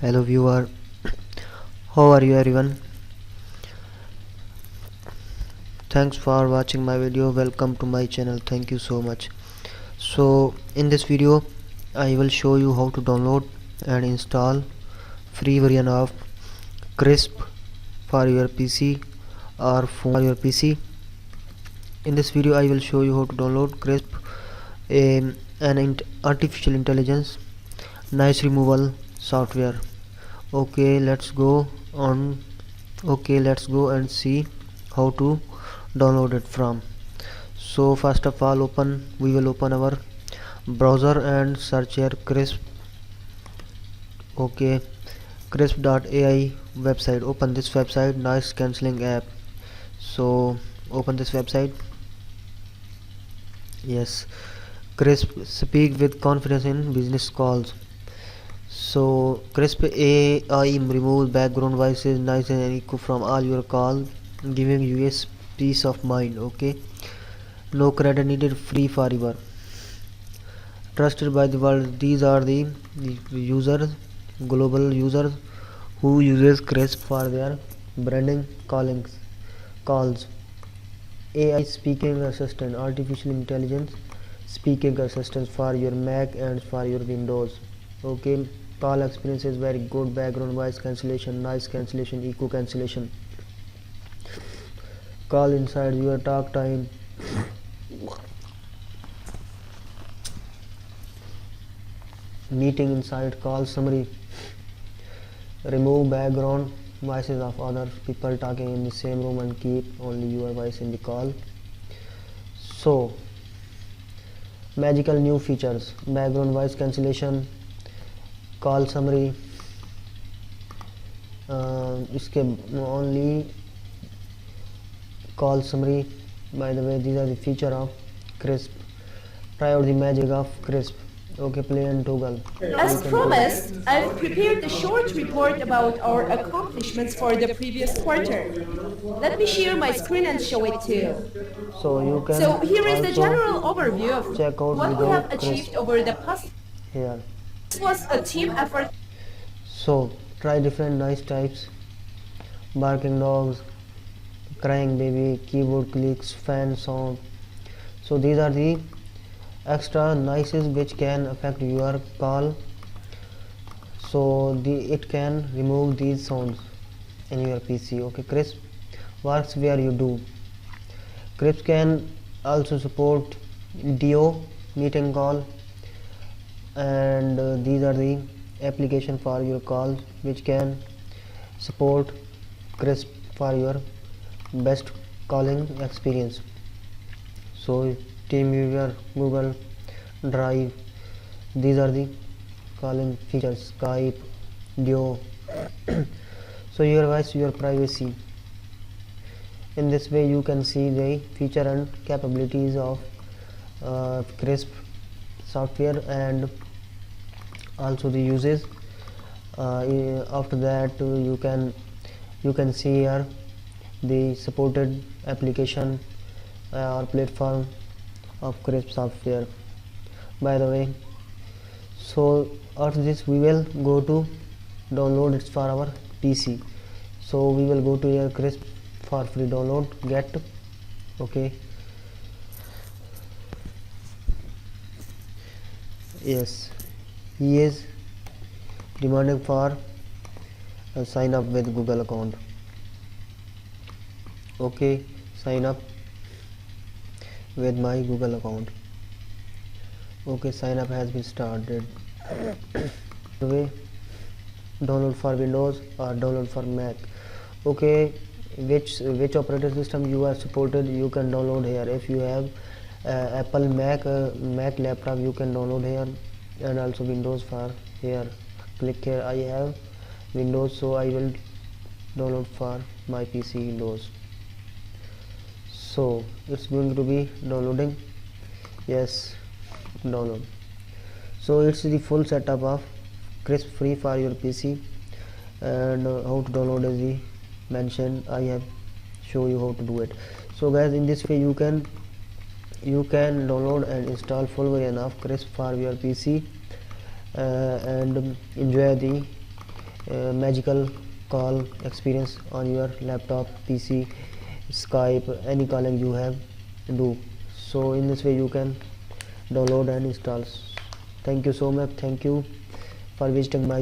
Hello viewer, how are you everyone? Thanks for watching my video. Welcome to my channel. Thank you so much. So in this video I will show you how to download and install free version of Krisp for your PC or phone for your PC. In this video I will show you how to download Krisp, an artificial intelligence noise removal software. Let's go and see how to download it from. So first of all we will open our browser and search here Krisp. Krisp.ai website. Open this website, noise cancelling app. So open this website. Yes, Krisp, speak with confidence in business calls. So Krisp AI removes background voices, noise and echo from all your calls, giving you a peace of mind. Okay, no credit needed, free forever, trusted by the world. These are the users, global users who uses Krisp for their branding calls. AI speaking assistant, artificial intelligence speaking assistant for your Mac and for your Windows. Okay, call experience is very good. Background voice cancellation, noise cancellation, echo cancellation. Call inside your talk time. Meeting inside call summary. Remove background voices of other people talking in the same room and keep only your voice in the call. So magical new features: background voice cancellation, call summary. इसके only call summary. By the way, these are the feature of Krisp. Try out the magic of Krisp. Okay, play and toggle. As promised, I've prepared a short report about our accomplishments for the previous quarter. Let me share my screen and show it to you. So here is the general overview of check out what we have achieved over the past. Here. This was a team effort. So try different noise types: barking dogs, crying baby, keyboard clicks, fan sound. So these are the extra noises which can affect your call. So it can remove these sounds in your PC. Okay, Krisp works where you do. Krisp can also support DO, meeting call, and these are the application for your calls which can support Krisp for your best calling experience. So TeamViewer, Google Drive, these are the calling features. Skype, Duo. So your voice, your privacy. In this way you can see the feature and capabilities of Krisp software and also the uses. After that you can see here the supported application or platform of Krisp software. By the way, so after this we will go to download it for our PC. So we will go to your Krisp for free download, get. Okay, yes, he is demanding for a sign up with Google account. Okay, sign up with my Google account. Okay, sign up has been started. The way, download for Windows or download for Mac. Okay, which operating system you are supported, you can download here. If you have Apple Mac laptop, you can download here, and also Windows for here. Click here. I have Windows, so I will download for my PC Windows. So it's going to be downloading. Yes, download. So it's the full setup of Krisp free for your PC, and how to download is the mentioned. I have show you how to do it. So guys, in this way you can download and install full version of Krisp for your PC and enjoy the magical call experience on your laptop, PC, Skype, any calling you have do. So in this way you can download and install. Thank you so much. Thank you for visiting my